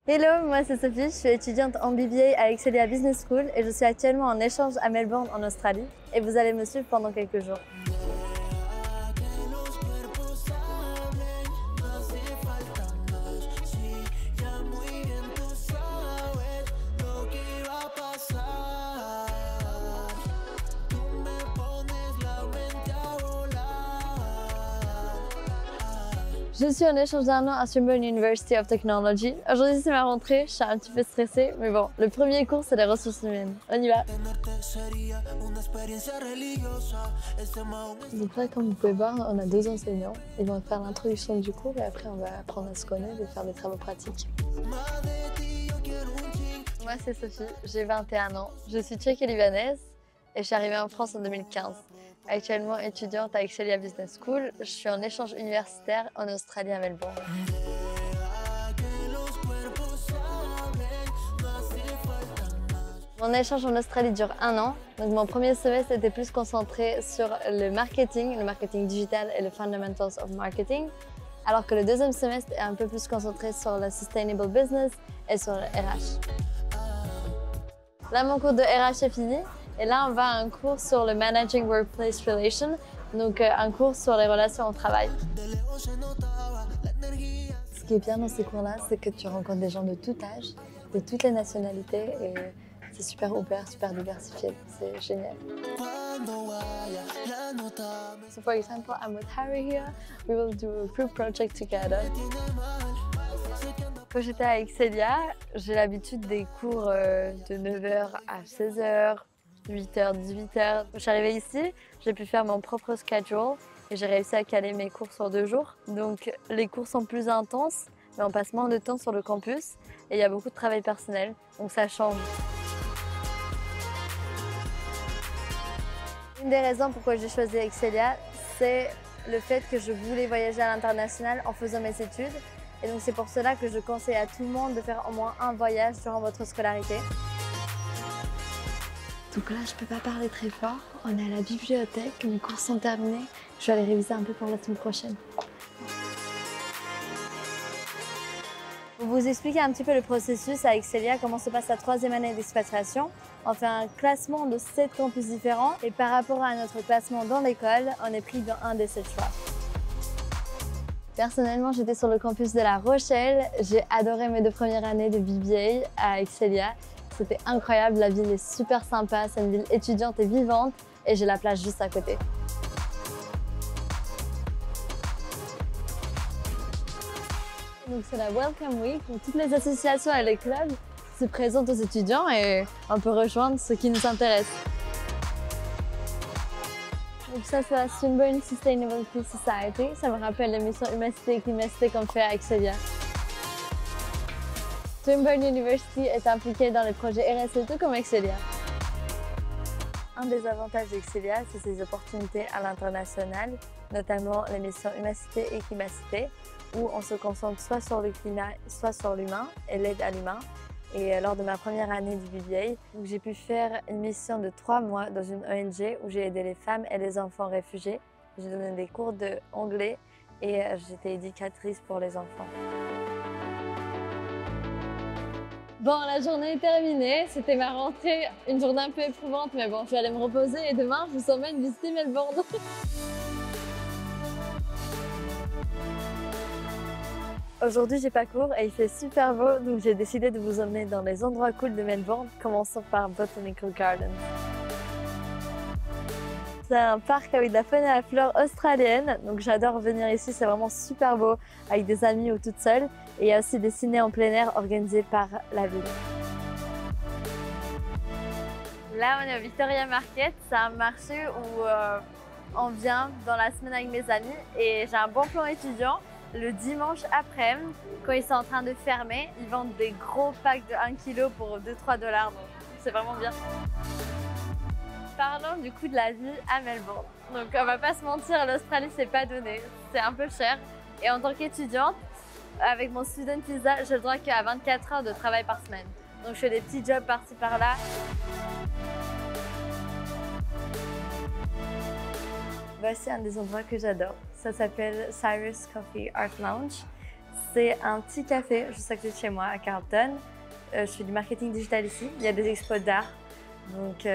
Hello, moi c'est Sophie, je suis étudiante en BBA à Excelia Business School et je suis actuellement en échange à Melbourne en Australie et vous allez me suivre pendant quelques jours. Je suis en échange d'un an à Swinburne University of Technology. Aujourd'hui c'est ma rentrée, je suis un petit peu stressée, mais bon, le premier cours c'est les ressources humaines. On y va. Donc là, comme vous pouvez voir, on a deux enseignants. Ils vont faire l'introduction du cours et après on va apprendre à se connaître et faire des travaux pratiques. Moi c'est Sophie, j'ai 21 ans. Je suis tchèque et libanaise et je suis arrivée en France en 2015. Actuellement étudiante à Excelia Business School, je suis en échange universitaire en Australie à Melbourne. Mon échange en Australie dure 1 an, donc mon premier semestre était plus concentré sur le marketing digital et le fundamentals of marketing, alors que le deuxième semestre est un peu plus concentré sur le sustainable business et sur le RH. Là, mon cours de RH est fini. Et là, on va à un cours sur le Managing Workplace Relations, donc un cours sur les relations au travail. Ce qui est bien dans ces cours-là, c'est que tu rencontres des gens de tout âge, de toutes les nationalités, et c'est super ouvert, super diversifié, c'est génial. So for example, I'm with Harry here. We will do a group project together. Quand j'étais à Excelia, j'ai l'habitude des cours de 9h à 16h. 8h, 18h. Je suis arrivée ici, j'ai pu faire mon propre schedule et j'ai réussi à caler mes cours sur 2 jours. Donc les cours sont plus intenses, mais on passe moins de temps sur le campus et il y a beaucoup de travail personnel, donc ça change. Une des raisons pourquoi j'ai choisi Excelia, c'est le fait que je voulais voyager à l'international en faisant mes études. Et donc c'est pour cela que je conseille à tout le monde de faire au moins un voyage durant votre scolarité. Donc là, je peux pas parler très fort. On est à la bibliothèque, mes cours sont terminés. Je vais aller réviser un peu pour la semaine prochaine. Pour vous expliquer un petit peu le processus à Excelia, comment se passe la 3e année d'expatriation. On fait un classement de 7 campus différents et par rapport à notre classement dans l'école, on est pris dans un des 7 choix. Personnellement, j'étais sur le campus de La Rochelle. J'ai adoré mes 2 premières années de BBA à Excelia. C'était incroyable, la ville est super sympa, c'est une ville étudiante et vivante et j'ai la plage juste à côté. Donc c'est la Welcome Week où toutes les associations et les clubs se présentent aux étudiants et on peut rejoindre ce qui nous intéresse. Donc ça c'est la Swinburne Sustainability Society, ça me rappelle l'émission Humanité et Climacité qu'on fait à Excelia. Swinburne University est impliquée dans les projets RSE tout comme Excelia. Un des avantages d'Excelia, c'est ses opportunités à l'international, notamment les missions Humanité et Climacité, où on se concentre soit sur le climat, soit sur l'humain et l'aide à l'humain. Et lors de ma première année du BBA, j'ai pu faire une mission de 3 mois dans une ONG où j'ai aidé les femmes et les enfants réfugiés. J'ai donné des cours d'anglais et j'étais éducatrice pour les enfants. Bon, la journée est terminée, c'était ma rentrée, une journée un peu éprouvante, mais bon, je vais aller me reposer et demain, je vous emmène visiter Melbourne. Aujourd'hui, j'ai pas cours et il fait super beau, donc j'ai décidé de vous emmener dans les endroits cool de Melbourne, commençons par Botanical Gardens. C'est un parc avec de la faune et la flore australienne, donc j'adore venir ici, c'est vraiment super beau, avec des amis ou toute seule. Et il y a aussi des ciné en plein air organisés par la ville. Là, on est au Victoria Market, c'est un marché où on vient dans la semaine avec mes amis et j'ai un bon plan étudiant. Le dimanche après-midi, quand ils sont en train de fermer, ils vendent des gros packs de 1 kg pour 2-3 $, donc c'est vraiment bien. Parlons du coût de la vie à Melbourne. Donc on va pas se mentir, l'Australie c'est pas donné, c'est un peu cher. Et en tant qu'étudiante, avec mon student visa, j'ai le droit qu'à 24 heures de travail par semaine. Donc je fais des petits jobs par-ci par-là. Voici un des endroits que j'adore. Ça s'appelle Cyrus Coffee Art Lounge. C'est un petit café juste à côté de chez moi, à Carlton. Je fais du marketing digital ici. Il y a des expos d'art. Donc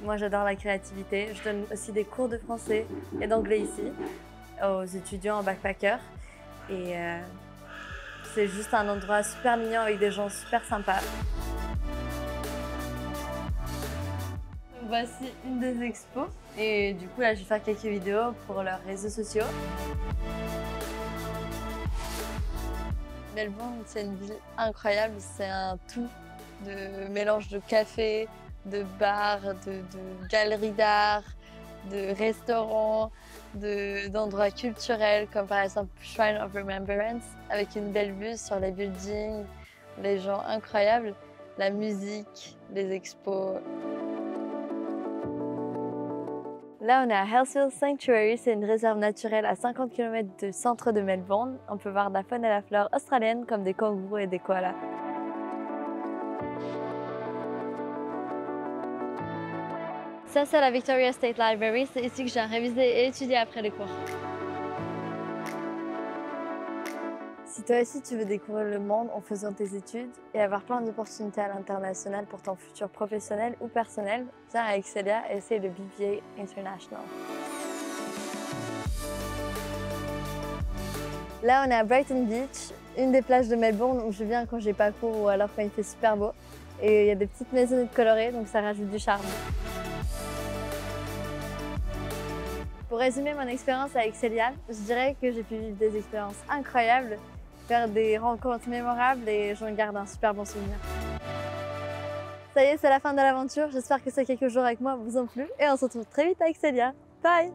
moi j'adore la créativité. Je donne aussi des cours de français et d'anglais ici aux étudiants en backpacker. Et c'est juste un endroit super mignon avec des gens super sympas. Voici une des expos et du coup là je vais faire quelques vidéos pour leurs réseaux sociaux. Melbourne, c'est une ville incroyable, c'est un tout de mélange de café, de bars, de galeries d'art, de restaurants, d'endroits culturels comme par exemple Shrine of Remembrance avec une belle vue sur les buildings, les gens incroyables, la musique, les expos. Là, on est à Healesville Sanctuary, c'est une réserve naturelle à 50 km du centre de Melbourne. On peut voir de la faune et la flore australienne comme des kangourous et des koalas. Ça, c'est la Victoria State Library. C'est ici que j'ai révisé et étudié après les cours. Si toi aussi tu veux découvrir le monde en faisant tes études et avoir plein d'opportunités à l'international pour ton futur professionnel ou personnel, viens à Excelia et essaye le BBA International. Là, on est à Brighton Beach, une des plages de Melbourne où je viens quand j'ai pas cours ou alors quand il fait super beau. Et il y a des petites maisonnettes colorées, donc ça rajoute du charme. Pour résumer mon expérience à Excelia, je dirais que j'ai pu vivre des expériences incroyables, faire des rencontres mémorables et j'en garde un super bon souvenir. Ça y est, c'est la fin de l'aventure. J'espère que ces quelques jours avec moi vous ont plu et on se retrouve très vite à Excelia. Bye!